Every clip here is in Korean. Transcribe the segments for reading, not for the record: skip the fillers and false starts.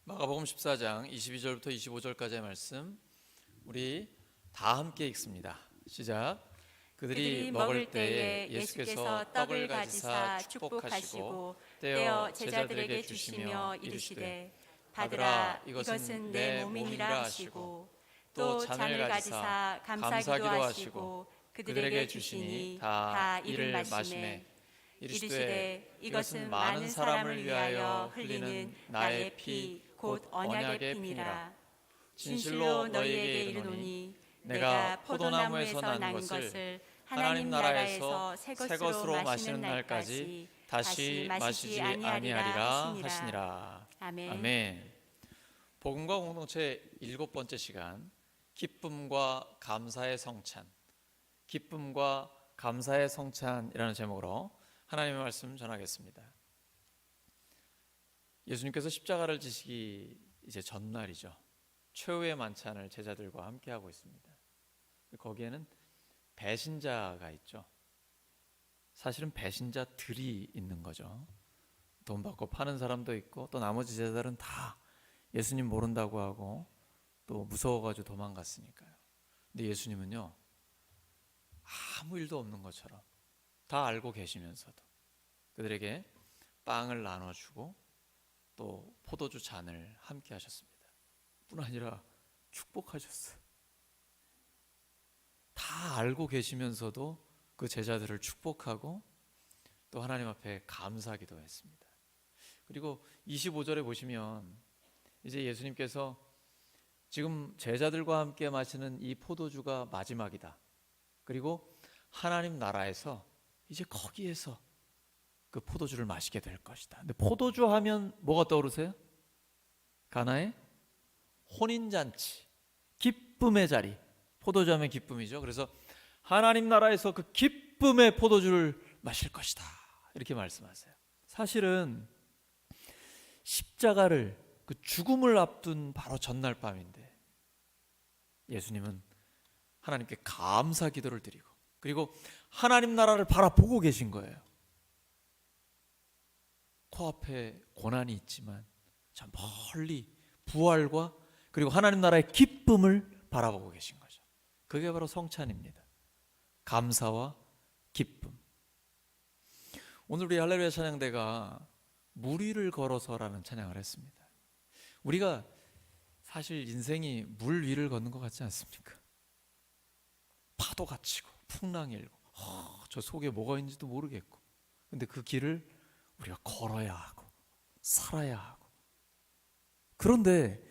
마가복음 14장 22절부터 25절까지의 말씀 우리 다 함께 읽습니다. 시작. 그들이 먹을 때에 예수께서 떡을 가지사 축복하시고 떼어 제자들에게 주시며 이르시되 받으라 이것은 내 몸이니라 하시고 또 잔을 가지사 감사기도 하시고 그들에게 주시니 다 이를 마시매 이르시되 이것은 많은 사람을 위하여 흘리는 나의 피 곧 언약의 피니라. 진실로 너희에게 이르노니 내가 포도나무에서 난 것을 하나님 나라에서 새 것으로 마시는 날까지 다시 마시지 아니하리라 하시니라. 아멘. 복음과 공동체 7번째 시간, 기쁨과 감사의 성찬, 기쁨과 감사의 성찬이라는 제목으로 하나님의 말씀 전하겠습니다. 예수님께서 십자가를 지시기 이제 전날이죠. 최후의 만찬을 제자들과 함께 하고 있습니다. 거기에는 배신자가 있죠. 사실은 배신자들이 있는 거죠. 돈 받고 파는 사람도 있고 또 나머지 제자들은 다 예수님 모른다고 하고 또 무서워가지고 도망갔으니까요. 근데 예수님은요, 아무 일도 없는 것처럼 다 알고 계시면서도 그들에게 빵을 나눠주고 또 포도주 잔을 함께 하셨습니다. 뿐 아니라 축복하셨어요. 다 알고 계시면서도 그 제자들을 축복하고 또 하나님 앞에 감사기도 했습니다. 그리고 25절에 보시면 이제 예수님께서 지금 제자들과 함께 마시는 이 포도주가 마지막이다. 그리고 하나님 나라에서 이제 거기에서 그 포도주를 마시게 될 것이다. 근데 포도주 하면 뭐가 떠오르세요? 가나의 혼인잔치, 기쁨의 자리. 포도주 하면 기쁨이죠. 그래서 하나님 나라에서 그 기쁨의 포도주를 마실 것이다, 이렇게 말씀하세요. 사실은 십자가를, 그 죽음을 앞둔 바로 전날 밤인데 예수님은 하나님께 감사 기도를 드리고 그리고 하나님 나라를 바라보고 계신 거예요. 코앞에 고난이 있지만 저 멀리 부활과 그리고 하나님 나라의 기쁨을 바라보고 계신 거죠. 그게 바로 성찬입니다. 감사와 기쁨. 오늘 우리 할렐루야 찬양대가 물 위를 걸어서라는 찬양을 했습니다. 우리가 사실 인생이 물 위를 걷는 것 같지 않습니까? 파도가 치고 풍랑이 일고 저 속에 뭐가 있는지도 모르겠고, 근데 그 길을 우리가 걸어야 하고 살아야 하고, 그런데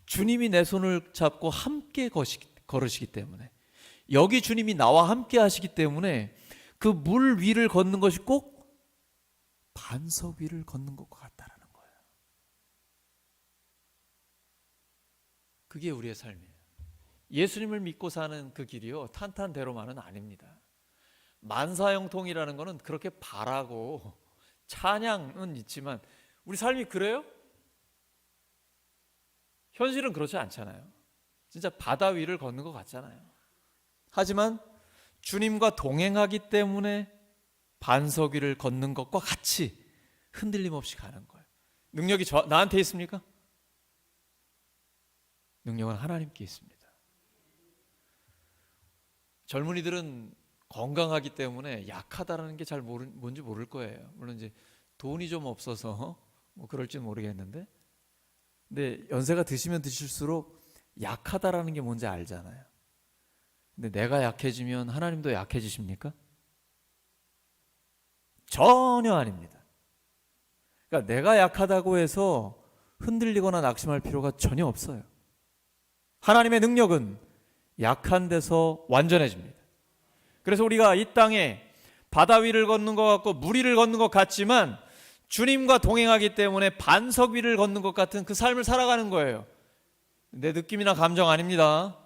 주님이 내 손을 잡고 함께 걸으시기 때문에, 여기 주님이 나와 함께 하시기 때문에 그 물 위를 걷는 것이 꼭 반석 위를 걷는 것과 같다라는 거예요. 그게 우리의 삶이에요. 예수님을 믿고 사는 그 길이요, 탄탄대로만은 아닙니다. 만사형통이라는 거는 그렇게 바라고 찬양은 있지만 우리 삶이 그래요? 현실은 그렇지 않잖아요. 진짜 바다 위를 걷는 것 같잖아요. 하지만 주님과 동행하기 때문에 반석 위를 걷는 것과 같이 흔들림 없이 가는 거예요. 능력이 나한테 있습니까? 능력은 하나님께 있습니다. 젊은이들은 건강하기 때문에 약하다라는 게 잘 뭔지 모를 거예요. 물론 이제 돈이 좀 없어서 뭐 그럴지 모르겠는데, 근데 연세가 드시면 드실수록 약하다라는 게 뭔지 알잖아요. 근데 내가 약해지면 하나님도 약해지십니까? 전혀 아닙니다. 그러니까 내가 약하다고 해서 흔들리거나 낙심할 필요가 전혀 없어요. 하나님의 능력은 약한 데서 완전해집니다. 그래서 우리가 이 땅에 바다 위를 걷는 것 같고 물 위를 걷는 것 같지만 주님과 동행하기 때문에 반석 위를 걷는 것 같은 그 삶을 살아가는 거예요. 내 느낌이나 감정 아닙니다.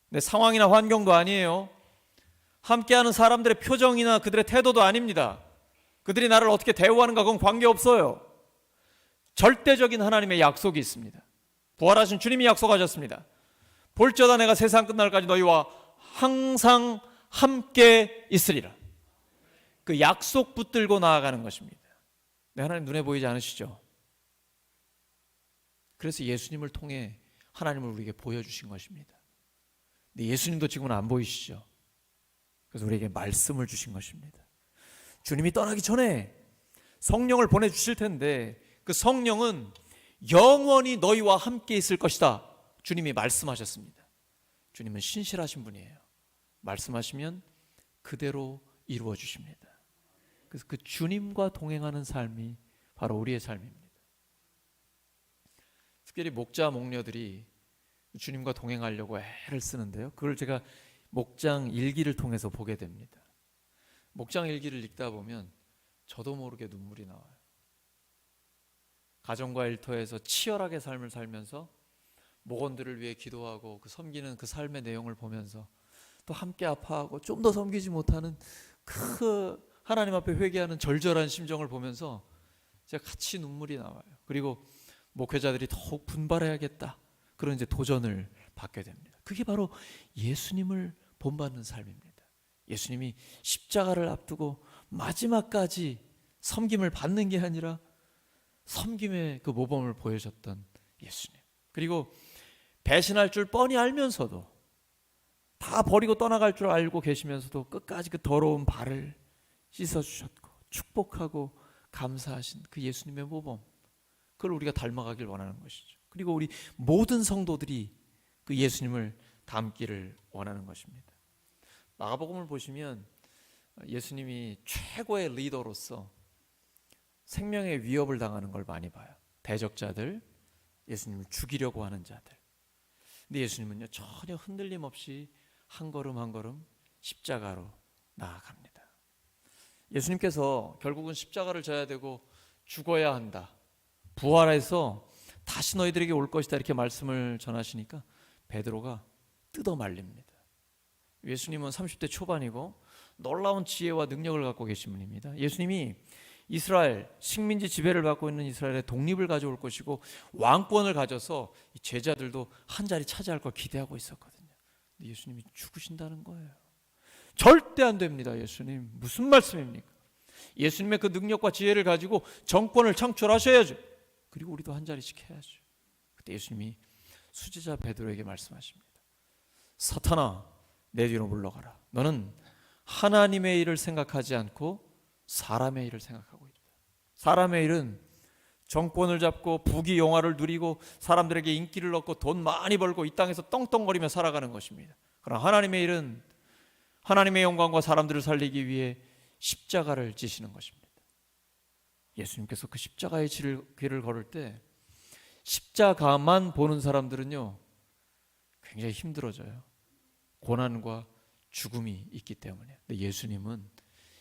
내 상황이나 환경도 아니에요. 함께하는 사람들의 표정이나 그들의 태도도 아닙니다. 그들이 나를 어떻게 대우하는가 그건 관계없어요. 절대적인 하나님의 약속이 있습니다. 부활하신 주님이 약속하셨습니다. 볼지어다 내가 세상 끝날까지 너희와 항상 함께 있으리라. 그 약속 붙들고 나아가는 것입니다. 네, 하나님 눈에 보이지 않으시죠? 그래서 예수님을 통해 하나님을 우리에게 보여주신 것입니다. 근데 예수님도 지금은 안 보이시죠? 그래서 우리에게 말씀을 주신 것입니다. 주님이 떠나기 전에 성령을 보내주실 텐데 그 성령은 영원히 너희와 함께 있을 것이다. 주님이 말씀하셨습니다. 주님은 신실하신 분이에요. 말씀하시면 그대로 이루어 주십니다. 그래서 그 주님과 동행하는 삶이 바로 우리의 삶입니다. 특별히 목자 목녀들이 주님과 동행하려고 애를 쓰는데요, 그걸 제가 목장 일기를 통해서 보게 됩니다. 목장 일기를 읽다 보면 저도 모르게 눈물이 나와요. 가정과 일터에서 치열하게 삶을 살면서 목원들을 위해 기도하고 그 섬기는 그 삶의 내용을 보면서 또 함께 아파하고 좀 더 섬기지 못하는 그 하나님 앞에 회개하는 절절한 심정을 보면서 제가 같이 눈물이 나와요. 그리고 목회자들이 더욱 분발해야겠다, 그런 이제 도전을 받게 됩니다. 그게 바로 예수님을 본받는 삶입니다. 예수님이 십자가를 앞두고 마지막까지 섬김을 받는 게 아니라 섬김의 그 모범을 보여줬던 예수님. 그리고 배신할 줄 뻔히 알면서도, 다 버리고 떠나갈 줄 알고 계시면서도 끝까지 그 더러운 발을 씻어주셨고 축복하고 감사하신 그 예수님의 모범, 그걸 우리가 닮아가길 원하는 것이죠. 그리고 우리 모든 성도들이 그 예수님을 닮기를 원하는 것입니다. 마가복음을 보시면 예수님이 최고의 리더로서 생명의 위협을 당하는 걸 많이 봐요. 대적자들, 예수님을 죽이려고 하는 자들. 근데 예수님은요, 전혀 흔들림 없이 한 걸음 한 걸음 십자가로 나아갑니다. 예수님께서 결국은 십자가를 져야 되고 죽어야 한다, 부활해서 다시 너희들에게 올 것이다, 이렇게 말씀을 전하시니까 베드로가 뜯어 말립니다. 예수님은 30대 초반이고 놀라운 지혜와 능력을 갖고 계신 분입니다. 예수님이 이스라엘 식민지 지배를 받고 있는 이스라엘의 독립을 가져올 것이고 왕권을 가져서 이 제자들도 한 자리 차지할 걸 기대하고 있었거든요. 근데 예수님이 죽으신다는 거예요. 절대 안 됩니다. 예수님 무슨 말씀입니까? 예수님의 그 능력과 지혜를 가지고 정권을 창출하셔야죠. 그리고 우리도 한 자리씩 해야죠. 그때 예수님이 수제자 베드로에게 말씀하십니다. 사탄아, 내 뒤로 물러가라. 너는 하나님의 일을 생각하지 않고 사람의 일을 생각하고 있다. 사람의 일은 정권을 잡고 부귀 영화를 누리고 사람들에게 인기를 얻고 돈 많이 벌고 이 땅에서 떵떵거리며 살아가는 것입니다. 그러나 하나님의 일은 하나님의 영광과 사람들을 살리기 위해 십자가를 지시는 것입니다. 예수님께서 그 십자가의 길을 걸을 때 십자가만 보는 사람들은요, 굉장히 힘들어져요. 고난과 죽음이 있기 때문에. 근데 예수님은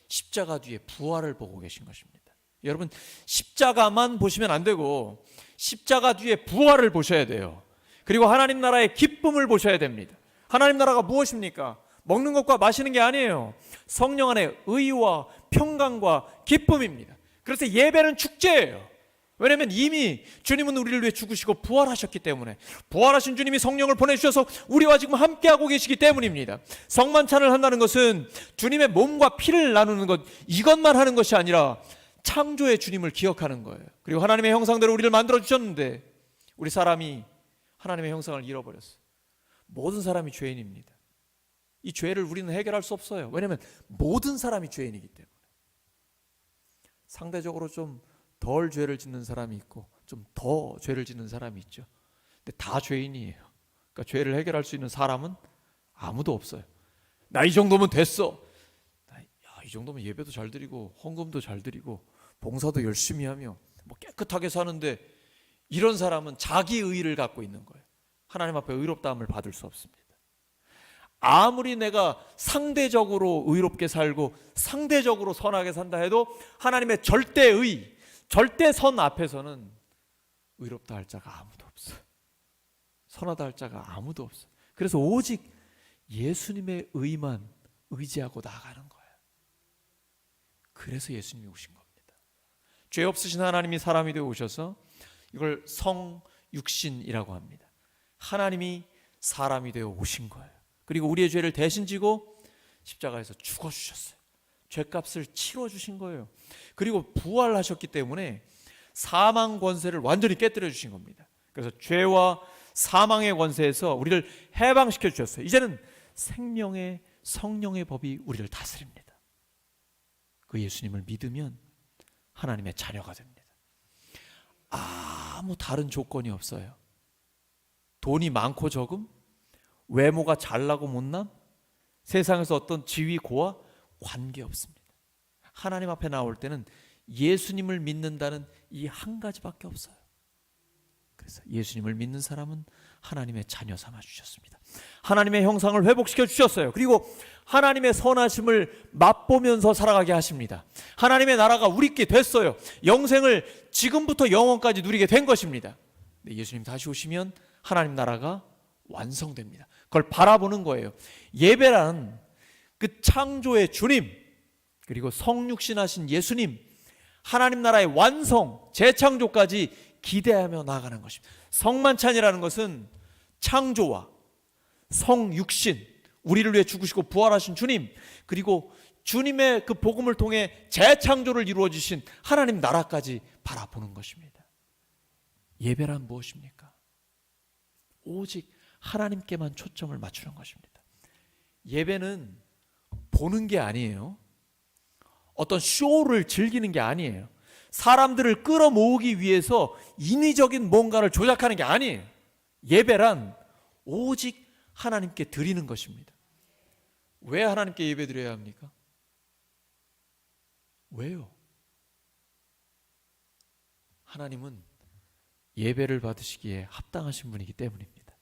십자가 뒤에 부활을 보고 계신 것입니다. 여러분, 십자가만 보시면 안 되고 십자가 뒤에 부활을 보셔야 돼요. 그리고 하나님 나라의 기쁨을 보셔야 됩니다. 하나님 나라가 무엇입니까? 먹는 것과 마시는 게 아니에요. 성령 안에 의와 평강과 기쁨입니다. 그래서 예배는 축제예요. 왜냐하면 이미 주님은 우리를 위해 죽으시고 부활하셨기 때문에, 부활하신 주님이 성령을 보내주셔서 우리와 지금 함께하고 계시기 때문입니다. 성만찬을 한다는 것은 주님의 몸과 피를 나누는 것, 이것만 하는 것이 아니라 창조의 주님을 기억하는 거예요. 그리고 하나님의 형상대로 우리를 만들어주셨는데 우리 사람이 하나님의 형상을 잃어버렸어요. 모든 사람이 죄인입니다. 이 죄를 우리는 해결할 수 없어요. 왜냐하면 모든 사람이 죄인이기 때문에. 상대적으로 좀 덜 죄를 짓는 사람이 있고 좀 더 죄를 짓는 사람이 있죠. 근데 다 죄인이에요. 그러니까 죄를 해결할 수 있는 사람은 아무도 없어요. 나 이 정도면 됐어. 이 정도면 예배도 잘 드리고 헌금도 잘 드리고 봉사도 열심히 하며 뭐 깨끗하게 사는데, 이런 사람은 자기 의의를 갖고 있는 거예요. 하나님 앞에 의롭다함을 받을 수 없습니다. 아무리 내가 상대적으로 의롭게 살고 상대적으로 선하게 산다 해도 하나님의 절대의, 절대선 앞에서는 의롭다 할 자가 아무도 없어요. 선하다 할 자가 아무도 없어요. 그래서 오직 예수님의 의만 의지하고 나아가는 거예요. 그래서 예수님이 오신 겁니다. 죄 없으신 하나님이 사람이 되어 오셔서 이걸 성육신이라고 합니다. 하나님이 사람이 되어 오신 거예요. 그리고 우리의 죄를 대신 지고 십자가에서 죽어주셨어요. 죄값을 치러주신 거예요. 그리고 부활하셨기 때문에 사망 권세를 완전히 깨뜨려 주신 겁니다. 그러니까 그래서 죄와 사망의 권세에서 우리를 해방시켜 주셨어요. 이제는 생명의 성령의 법이 우리를 다스립니다. 그 예수님을 믿으면 하나님의 자녀가 됩니다. 아무 다른 조건이 없어요. 돈이 많고 적음, 외모가 잘나고 못남, 세상에서 어떤 지위 고하 관계없습니다. 하나님 앞에 나올 때는 예수님을 믿는다는 이 한 가지밖에 없어요. 그래서 예수님을 믿는 사람은 하나님의 자녀 삼아 주셨습니다. 하나님의 형상을 회복시켜 주셨어요. 그리고 하나님의 선하심을 맛보면서 살아가게 하십니다. 하나님의 나라가 우리께 됐어요. 영생을 지금부터 영원까지 누리게 된 것입니다. 예수님 다시 오시면 하나님 나라가 완성됩니다. 그걸 바라보는 거예요. 예배란 그 창조의 주님, 그리고 성육신하신 예수님, 하나님 나라의 완성, 재창조까지 기대하며 나아가는 것입니다. 성만찬이라는 것은 창조와 성육신, 우리를 위해 죽으시고 부활하신 주님, 그리고 주님의 그 복음을 통해 재창조를 이루어 주신 하나님 나라까지 바라보는 것입니다. 예배란 무엇입니까? 오직 하나님께만 초점을 맞추는 것입니다. 예배는 보는 게 아니에요. 어떤 쇼를 즐기는 게 아니에요. 사람들을 끌어모으기 위해서 인위적인 뭔가를 조작하는 게 아니에요. 예배란 오직 하나님께 드리는 것입니다. 왜 하나님께 예배 드려야 합니까? 왜요? 하나님은 예배를 받으시기에 합당하신 분이기 때문입니다.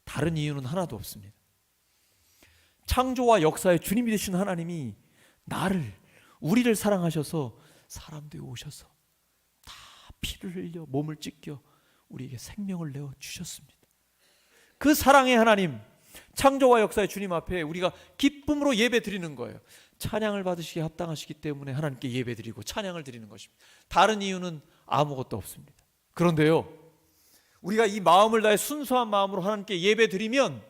다른 이유는 하나도 없습니다. 창조와 역사의 주님이 되신 하나님이 우리를 사랑하셔서 사람들이 오셔서 다 피를 흘려 몸을 찢겨 우리에게 생명을 내어 주셨습니다. 그 사랑의 하나님, 창조와 역사의 주님 앞에 우리가 기쁨으로 예배 드리는 거예요. 찬양을 받으시기에 합당하시기 때문에 하나님께 예배 드리고 찬양을 드리는 것입니다. 다른 이유는 아무것도 없습니다. 그런데요, 우리가 이 마음을 다해 순수한 마음으로 하나님께 예배 드리면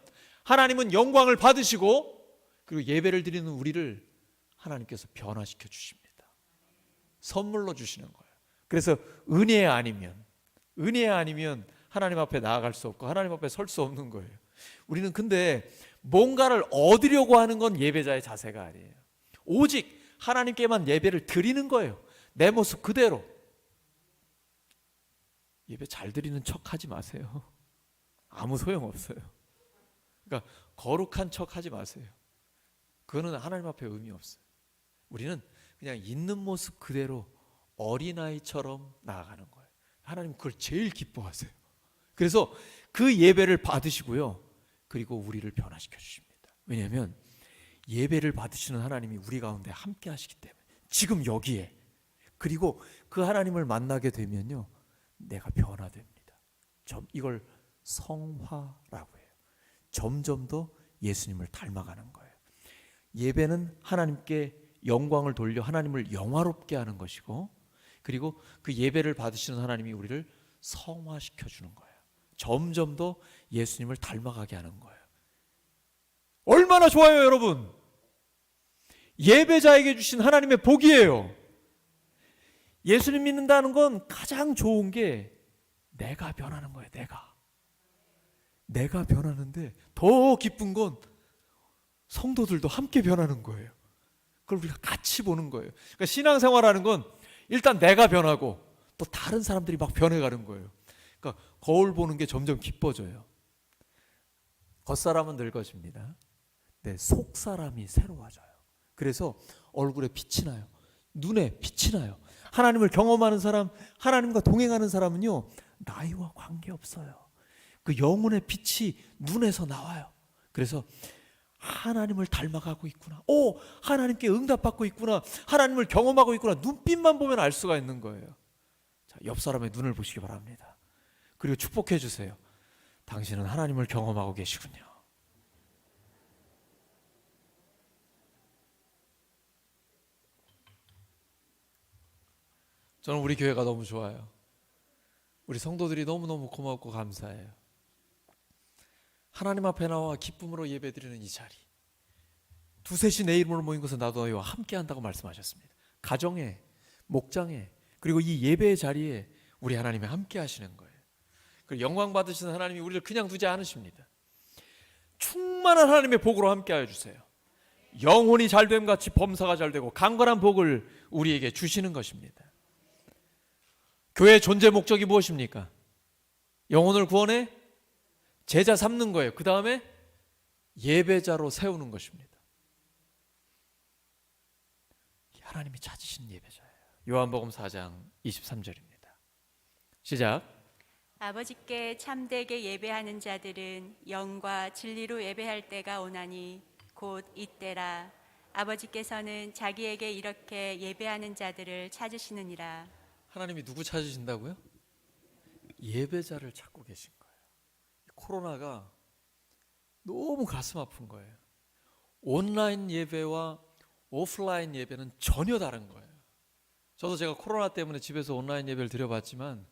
하나님은 영광을 받으시고, 그리고 예배를 드리는 우리를 하나님께서 변화시켜 주십니다. 선물로 주시는 거예요. 그래서 은혜 아니면 하나님 앞에 나아갈 수 없고 하나님 앞에 설 수 없는 거예요. 우리는 근데 뭔가를 얻으려고 하는 건 예배자의 자세가 아니에요. 오직 하나님께만 예배를 드리는 거예요. 내 모습 그대로. 예배 잘 드리는 척 하지 마세요. 아무 소용없어요. 그러니까 거룩한 척 하지 마세요. 그거는 하나님 앞에 의미 없어요. 우리는 그냥 있는 모습 그대로 어린아이처럼 나아가는 거예요. 하나님 그걸 제일 기뻐하세요. 그래서 그 예배를 받으시고요, 그리고 우리를 변화시켜 주십니다. 왜냐하면 예배를 받으시는 하나님이 우리 가운데 함께 하시기 때문에, 지금 여기에. 그리고 그 하나님을 만나게 되면요, 내가 변화됩니다. 이걸 성화라고 해요. 점점 더 예수님을 닮아가는 거예요. 예배는 하나님께 영광을 돌려 하나님을 영화롭게 하는 것이고, 그리고 그 예배를 받으시는 하나님이 우리를 성화시켜 주는 거예요. 점점 더 예수님을 닮아가게 하는 거예요. 얼마나 좋아요, 여러분. 예배자에게 주신 하나님의 복이에요. 예수님 믿는다는 건 가장 좋은 게 내가 변하는 거예요. 내가 변하는데 더 기쁜 건 성도들도 함께 변하는 거예요. 그걸 우리가 같이 보는 거예요. 그러니까 신앙생활하는 건 일단 내가 변하고 또 다른 사람들이 막 변해가는 거예요. 그러니까 거울 보는 게 점점 기뻐져요. 겉사람은 늙어집니다. 내 속사람이 새로워져요. 그래서 얼굴에 빛이 나요. 눈에 빛이 나요. 하나님을 경험하는 사람, 하나님과 동행하는 사람은요, 나이와 관계없어요. 그 영혼의 빛이 눈에서 나와요. 그래서 하나님을 닮아가고 있구나, 하나님께 응답받고 있구나, 하나님을 경험하고 있구나, 눈빛만 보면 알 수가 있는 거예요. 자, 옆 사람의 눈을 보시기 바랍니다. 그리고 축복해 주세요. 당신은 하나님을 경험하고 계시군요. 저는 우리 교회가 너무 좋아요. 우리 성도들이 너무너무 고맙고 감사해요. 하나님 앞에 나와 기쁨으로 예배드리는 이 자리, 두셋이 내 이름으로 모인 것은 나도 너희와 함께 한다고 말씀하셨습니다. 가정에, 목장에, 그리고 이 예배의 자리에 우리 하나님이 함께 하시는 거예요. 그 영광 받으시는 하나님이 우리를 그냥 두지 않으십니다. 충만한 하나님의 복으로 함께하여 주세요. 영혼이 잘됨 같이 범사가 잘되고 강건한 복을 우리에게 주시는 것입니다. 교회의 존재 목적이 무엇입니까? 영혼을 구원해 제자 삼는 거예요. 그 다음에 예배자로 세우는 것입니다. 하나님이 찾으신 예배자예요. 요한복음 4장 23절입니다. 시작. 아버지께 참되게 예배하는 자들은 영과 진리로 예배할 때가 오나니 곧 이때라. 아버지께서는 자기에게 이렇게 예배하는 자들을 찾으시느니라. 하나님이 누구 찾으신다고요? 예배자를 찾고 계신 거예요. 코로나가 너무 가슴 아픈 거예요. 온라인 예배와 오프라인 예배는 전혀 다른 거예요. 저도 제가 코로나 때문에 집에서 온라인 예배를 드려봤지만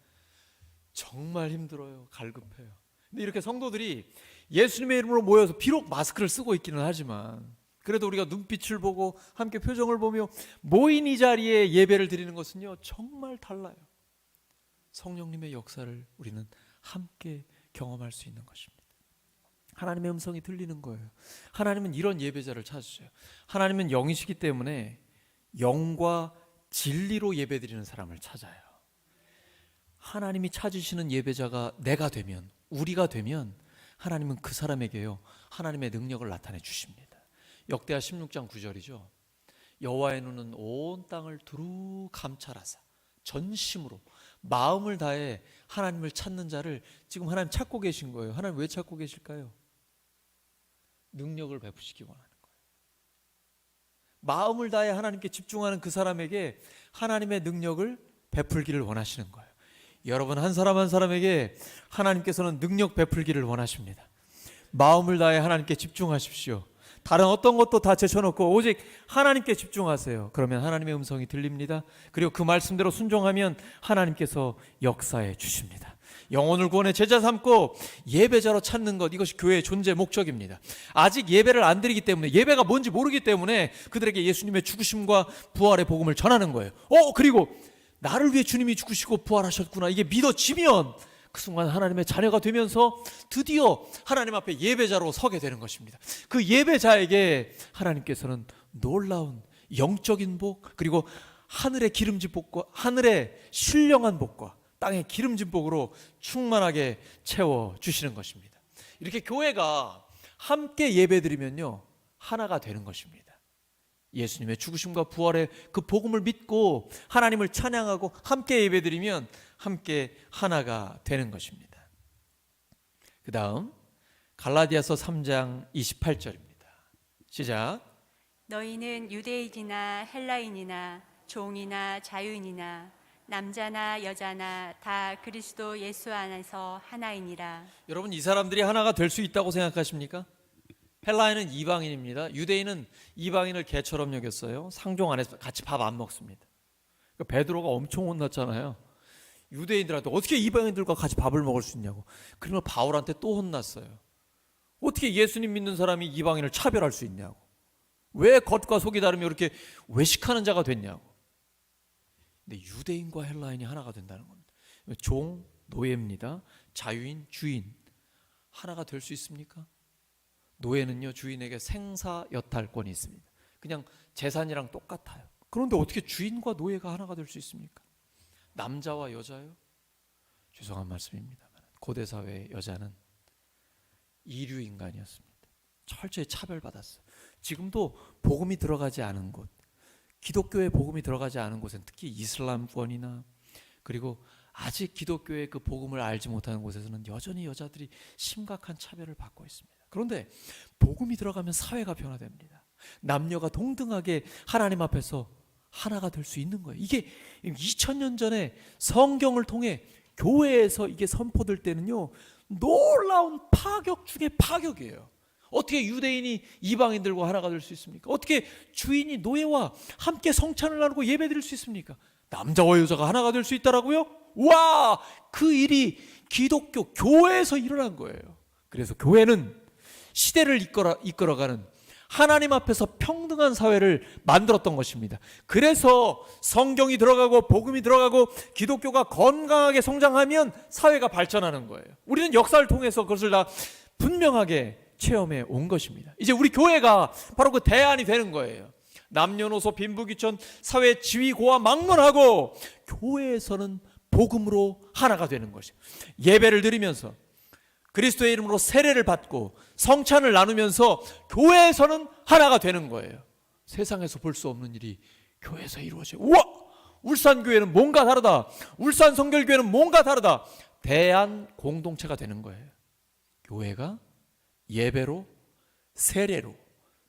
정말 힘들어요. 갈급해요. 근데 이렇게 성도들이 예수님의 이름으로 모여서 비록 마스크를 쓰고 있기는 하지만 그래도 우리가 눈빛을 보고 함께 표정을 보며 모인 이 자리에 예배를 드리는 것은요 정말 달라요. 성령님의 역사를 우리는 함께 경험할 수 있는 것입니다. 하나님의 음성이 들리는 거예요. 하나님은 이런 예배자를 찾으셔요. 하나님은 영이시기 때문에 영과 진리로 예배드리는 사람을 찾아요. 하나님이 찾으시는 예배자가 내가 되면, 우리가 되면 하나님은 그 사람에게요 하나님의 능력을 나타내 주십니다. 역대하 16장 9절이죠. 여호와의 눈은 온 땅을 두루 감찰하사 전심으로 마음을 다해 하나님을 찾는 자를 지금 하나님 찾고 계신 거예요. 하나님 왜 찾고 계실까요? 능력을 베푸시기 원하는 거예요. 마음을 다해 하나님께 집중하는 그 사람에게 하나님의 능력을 베풀기를 원하시는 거예요. 여러분 한 사람 한 사람에게 하나님께서는 능력 베풀기를 원하십니다. 마음을 다해 하나님께 집중하십시오. 다른 어떤 것도 다 제쳐놓고 오직 하나님께 집중하세요. 그러면 하나님의 음성이 들립니다. 그리고 그 말씀대로 순종하면 하나님께서 역사해 주십니다. 영혼을 구원해 제자 삼고 예배자로 찾는 것, 이것이 교회의 존재 목적입니다. 아직 예배를 안 드리기 때문에, 예배가 뭔지 모르기 때문에 그들에게 예수님의 죽으심과 부활의 복음을 전하는 거예요. 그리고 나를 위해 주님이 죽으시고 부활하셨구나, 이게 믿어지면 그 순간 하나님의 자녀가 되면서 드디어 하나님 앞에 예배자로 서게 되는 것입니다. 그 예배자에게 하나님께서는 놀라운 영적인 복, 그리고 하늘의 기름진 복과 하늘의 신령한 복과 땅의 기름진 복으로 충만하게 채워주시는 것입니다. 이렇게 교회가 함께 예배드리면요 하나가 되는 것입니다. 예수님의 죽으심과 부활의 그 복음을 믿고 하나님을 찬양하고 함께 예배드리면 함께 하나가 되는 것입니다. 그 다음 갈라디아서 3장 28절입니다. 시작. 너희는 유대인이나 헬라인이나 종이나 자유인이나 남자나 여자나 다 그리스도 예수 안에서 하나이니라. 여러분 이 사람들이 하나가 될 수 있다고 생각하십니까? 헬라인은 이방인입니다. 유대인은 이방인을 개처럼 여겼어요. 상종 안에서 같이 밥 안 먹습니다. 베드로가 엄청 혼났잖아요. 유대인들한테 어떻게 이방인들과 같이 밥을 먹을 수 있냐고. 그러면 바울한테 또 혼났어요. 어떻게 예수님 믿는 사람이 이방인을 차별할 수 있냐고. 왜 겉과 속이 다르며 이렇게 외식하는 자가 됐냐고. 근데 유대인과 헬라인이 하나가 된다는 겁니다. 종, 노예입니다. 자유인, 주인 하나가 될 수 있습니까? 노예는요 주인에게 생사여탈권이 있습니다. 그냥 재산이랑 똑같아요. 그런데 어떻게 주인과 노예가 하나가 될 수 있습니까? 남자와 여자요? 죄송한 말씀입니다만 고대 사회의 여자는 이류 인간이었습니다. 철저히 차별받았어요. 지금도 복음이 들어가지 않은 곳, 기독교의 복음이 들어가지 않은 곳은 특히 이슬람권이나 그리고 아직 기독교의 그 복음을 알지 못하는 곳에서는 여전히 여자들이 심각한 차별을 받고 있습니다. 그런데 복음이 들어가면 사회가 변화됩니다. 남녀가 동등하게 하나님 앞에서 하나가 될 수 있는 거예요. 이게 2000년 전에 성경을 통해 교회에서 이게 선포될 때는요 놀라운 파격 중에 파격이에요. 어떻게 유대인이 이방인들과 하나가 될 수 있습니까? 어떻게 주인이 노예와 함께 성찬을 나누고 예배드릴 수 있습니까? 남자와 여자가 하나가 될 수 있다라고요? 와, 그 일이 기독교 교회에서 일어난 거예요. 그래서 교회는 시대를 이끌어가는 하나님 앞에서 평등한 사회를 만들었던 것입니다. 그래서 성경이 들어가고 복음이 들어가고 기독교가 건강하게 성장하면 사회가 발전하는 거예요. 우리는 역사를 통해서 그것을 다 분명하게 체험해 온 것입니다. 이제 우리 교회가 바로 그 대안이 되는 거예요. 남녀노소 빈부귀천 사회 지위고하 막론하고 교회에서는 복음으로 하나가 되는 것이에요. 예배를 드리면서 그리스도의 이름으로 세례를 받고 성찬을 나누면서 교회에서는 하나가 되는 거예요. 세상에서 볼 수 없는 일이 교회에서 이루어져요. 우와! 울산교회는 뭔가 다르다. 울산 성결교회는 뭔가 다르다. 대한 공동체가 되는 거예요. 교회가 예배로 세례로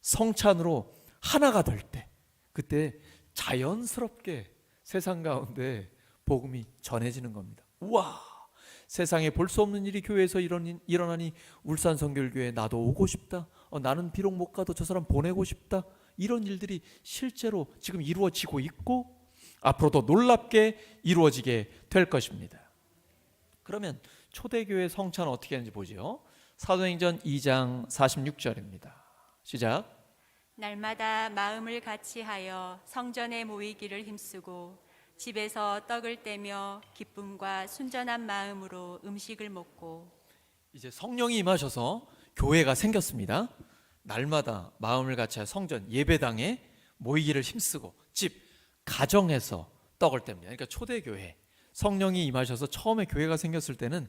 성찬으로 하나가 될 때, 그때 자연스럽게 세상 가운데 복음이 전해지는 겁니다. 우와! 세상에 볼 수 없는 일이 교회에서 일어나니 울산 성결교회에 나도 오고 싶다. 나는 비록 못 가도 저 사람 보내고 싶다. 이런 일들이 실제로 지금 이루어지고 있고 앞으로도 놀랍게 이루어지게 될 것입니다. 그러면 초대교회 성찬은 어떻게 하는지 보죠. 사도행전 2장 46절입니다. 시작. 날마다 마음을 같이하여 성전에 모이기를 힘쓰고 집에서 떡을 떼며 기쁨과 순전한 마음으로 음식을 먹고. 이제 성령이 임하셔서 교회가 생겼습니다. 날마다 마음을 같이 성전 예배당에 모이기를 힘쓰고 집 가정에서 떡을 뗍니다. 그러니까 초대교회 성령이 임하셔서 처음에 교회가 생겼을 때는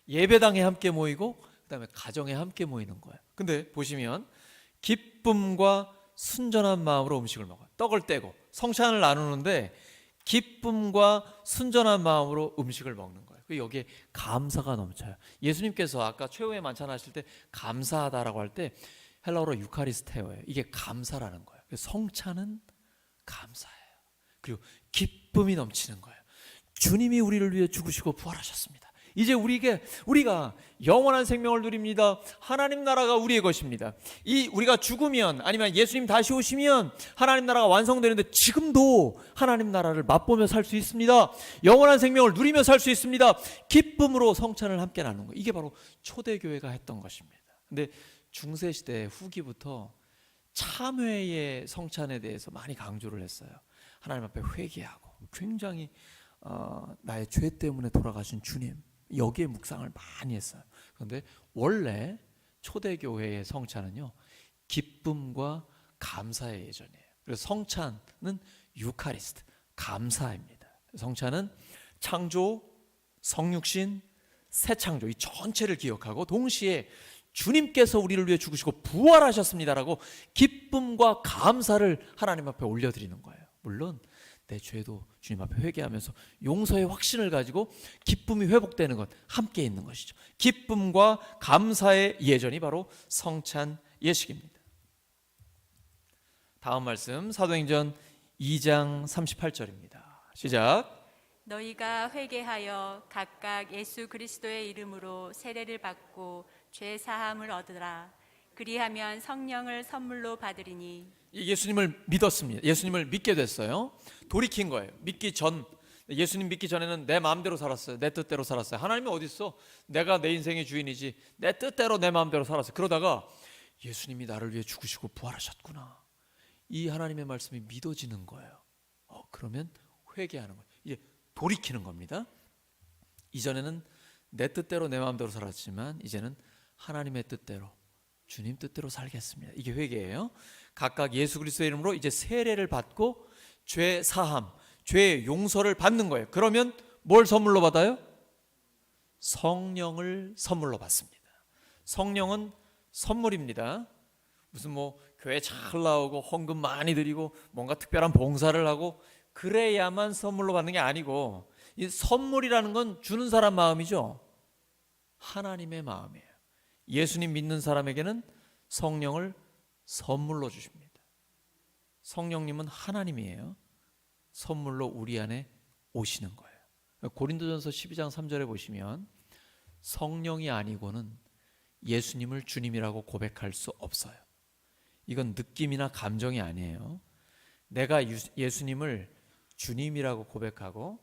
예배당에 함께 모이고 그다음에 가정에 함께 모이는 거예요. 근데 보시면 기쁨과 순전한 마음으로 음식을 먹어요. 떡을 떼고 성찬을 나누는데 기쁨과 순전한 마음으로 음식을 먹는 거예요. 여기에 감사가 넘쳐요. 예수님께서 아까 최후의 만찬 하실 때 감사하다라고 할 때 헬라어로 유카리스테오예요. 이게 감사라는 거예요. 성찬은 감사예요. 그리고 기쁨이 넘치는 거예요. 주님이 우리를 위해 죽으시고 부활하셨습니다. 이제 우리가 영원한 생명을 누립니다. 하나님 나라가 우리의 것입니다. 우리가 죽으면 아니면 예수님 다시 오시면 하나님 나라가 완성되는데 지금도 하나님 나라를 맛보며 살 수 있습니다. 영원한 생명을 누리며 살 수 있습니다. 기쁨으로 성찬을 함께 나누는 거예요. 이게 바로 초대교회가 했던 것입니다. 근데 중세시대 후기부터 참회의 성찬에 대해서 많이 강조를 했어요. 하나님 앞에 회개하고 굉장히 나의 죄 때문에 돌아가신 주님, 여기에 묵상을 많이 했어요. 그런데 원래 초대교회의 성찬은요, 기쁨과 감사의 예전이에요. 그래서 성찬은 유카리스트, 감사입니다. 성찬은 창조, 성육신, 새 창조 이 전체를 기억하고 동시에 주님께서 우리를 위해 죽으시고 부활하셨습니다라고 기쁨과 감사를 하나님 앞에 올려드리는 거예요. 물론 내 죄도 주님 앞에 회개하면서 용서의 확신을 가지고 기쁨이 회복되는 것 함께 있는 것이죠. 기쁨과 감사의 예전이 바로 성찬 예식입니다. 다음 말씀 사도행전 2장 38절입니다. 시작. 너희가 회개하여 각각 예수 그리스도의 이름으로 세례를 받고 죄 사함을 얻으라. 그리하면 성령을 선물로 받으리니. 예수님을 믿었습니다. 예수님을 믿게 됐어요. 돌이킨 거예요. 예수님 믿기 전에는 내 마음대로 살았어요. 내 뜻대로 살았어요. 하나님이 어디 있어? 내가 내 인생의 주인이지. 내 뜻대로 내 마음대로 살았어요. 그러다가 예수님이 나를 위해 죽으시고 부활하셨구나. 이 하나님의 말씀이 믿어지는 거예요. 그러면 회개하는 거예요. 이제 돌이키는 겁니다. 이전에는 내 뜻대로 내 마음대로 살았지만 이제는 하나님의 뜻대로 주님 뜻대로 살겠습니다. 이게 회개예요. 각각 예수 그리스도의 이름으로 이제 세례를 받고 죄 사함, 죄 용서를 받는 거예요. 그러면 뭘 선물로 받아요? 성령을 선물로 받습니다. 성령은 선물입니다. 무슨 교회 잘 나오고 헌금 많이 드리고 뭔가 특별한 봉사를 하고 그래야만 선물로 받는 게 아니고, 이 선물이라는 건 주는 사람 마음이죠. 하나님의 마음이에요. 예수님 믿는 사람에게는 성령을 선물로 주십니다. 성령님은 하나님이에요. 선물로 우리 안에 오시는 거예요. 고린도전서 12장 3절에 보시면 성령이 아니고는 예수님을 주님이라고 고백할 수 없어요. 이건 느낌이나 감정이 아니에요. 내가 예수님을 주님이라고 고백하고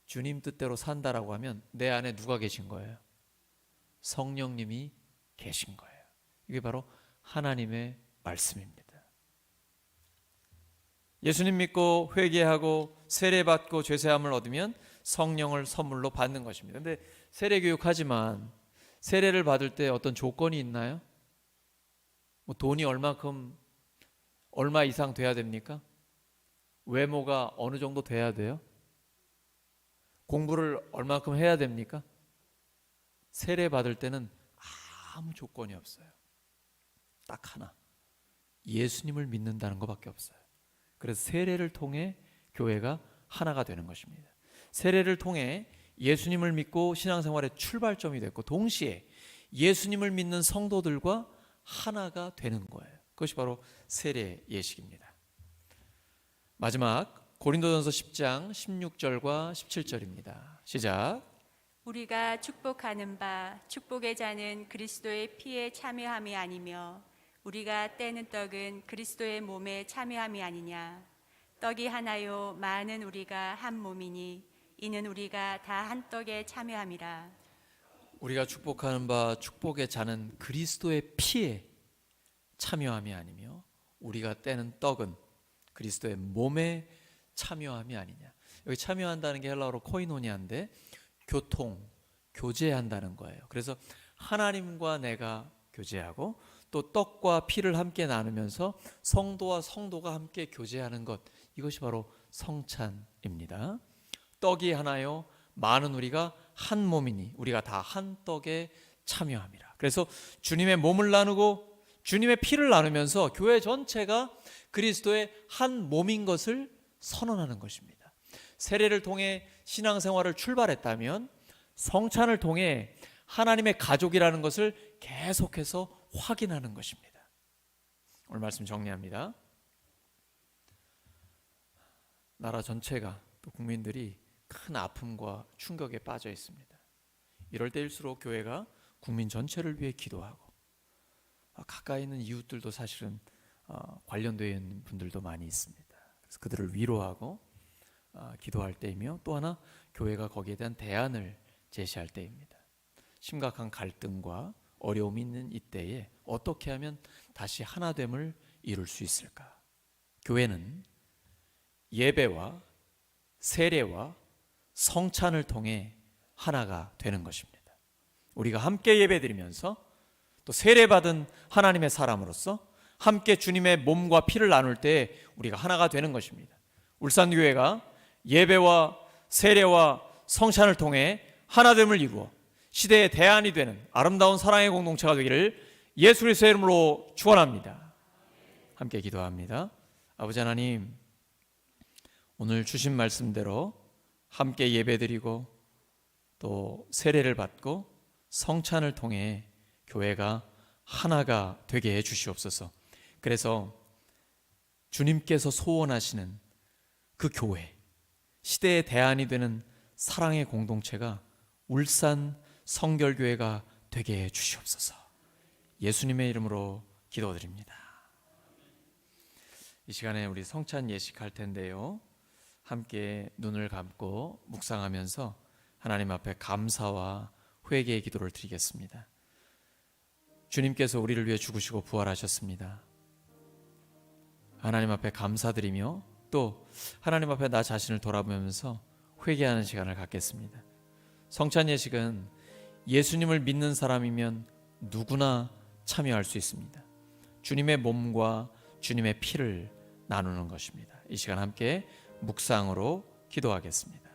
주님 뜻대로 산다라고 하면 내 안에 누가 계신 거예요? 성령님이 계신 거예요. 이게 바로 하나님의 말씀입니다. 예수님 믿고 회개하고 세례받고 죄사함을 얻으면 성령을 선물로 받는 것입니다. 근데 세례 교육하지만 세례를 받을 때 어떤 조건이 있나요? 뭐 돈이 얼마 이상 돼야 됩니까? 외모가 어느 정도 돼야 돼요? 공부를 얼마큼 해야 됩니까? 세례 받을 때는 아무 조건이 없어요. 딱 하나. 예수님을 믿는다는 것밖에 없어요. 그래서 세례를 통해 교회가 하나가 되는 것입니다. 세례를 통해 예수님을 믿고 신앙생활의 출발점이 됐고 동시에 예수님을 믿는 성도들과 하나가 되는 거예요. 그것이 바로 세례 예식입니다. 마지막 고린도전서 10장 16절과 17절입니다. 시작. 우리가 축복하는 바 축복의 자는 그리스도의 피에 참여함이 아니며 우리가 떼는 떡은 그리스도의 몸에 참여함이 아니냐. 떡이 하나요 많은 우리가 한 몸이니 이는 우리가 다 한 떡에 참여함이라. 우리가 축복하는 바 축복의 자는 그리스도의 피에 참여함이 아니며 우리가 떼는 떡은 그리스도의 몸에 참여함이 아니냐. 여기 참여한다는 게 헬라어로 코이노니아인데 교제한다는 거예요. 그래서 하나님과 내가 교제하고 또 떡과 피를 함께 나누면서 성도와 성도가 함께 교제하는 것, 이것이 바로 성찬입니다. 떡이 하나요 많은 우리가 한 몸이니 우리가 다 한 떡에 참여함이라. 그래서 주님의 몸을 나누고 주님의 피를 나누면서 교회 전체가 그리스도의 한 몸인 것을 선언하는 것입니다. 세례를 통해 신앙생활을 출발했다면 성찬을 통해 하나님의 가족이라는 것을 계속해서 확인하는 것입니다. 오늘 말씀 정리합니다. 나라 전체가 또 국민들이 큰 아픔과 충격에 빠져 있습니다. 이럴 때일수록 교회가 국민 전체를 위해 기도하고 가까이 있는 이웃들도 사실은 관련되어 있는 분들도 많이 있습니다. 그래서 그들을 위로하고 기도할 때이며 또 하나 교회가 거기에 대한 대안을 제시할 때입니다. 심각한 갈등과 어려움이 있는 이때에 어떻게 하면 다시 하나됨을 이룰 수 있을까? 교회는 예배와 세례와 성찬을 통해 하나가 되는 것입니다. 우리가 함께 예배드리면서 또 세례받은 하나님의 사람으로서 함께 주님의 몸과 피를 나눌 때 우리가 하나가 되는 것입니다. 울산교회가 예배와 세례와 성찬을 통해 하나됨을 이루어 시대의 대안이 되는 아름다운 사랑의 공동체가 되기를 예수 그리스도의 이름으로 축원합니다. 함께 기도합니다. 아버지 하나님, 오늘 주신 말씀대로 함께 예배드리고 또 세례를 받고 성찬을 통해 교회가 하나가 되게 해 주시옵소서. 그래서 주님께서 소원하시는 그 교회, 시대의 대안이 되는 사랑의 공동체가 울산 성결교회가 되게 해 주시옵소서. 예수님의 이름으로 기도드립니다. 이 시간에 우리 성찬 예식할 텐데요, 함께 눈을 감고 묵상하면서 하나님 앞에 감사와 회개의 기도를 드리겠습니다. 주님께서 우리를 위해 죽으시고 부활하셨습니다. 하나님 앞에 감사드리며 또 하나님 앞에 나 자신을 돌아보면서 회개하는 시간을 갖겠습니다. 성찬 예식은 예수님을 믿는 사람이면 누구나 참여할 수 있습니다. 주님의 몸과 주님의 피를 나누는 것입니다. 이 시간 함께 묵상으로 기도하겠습니다.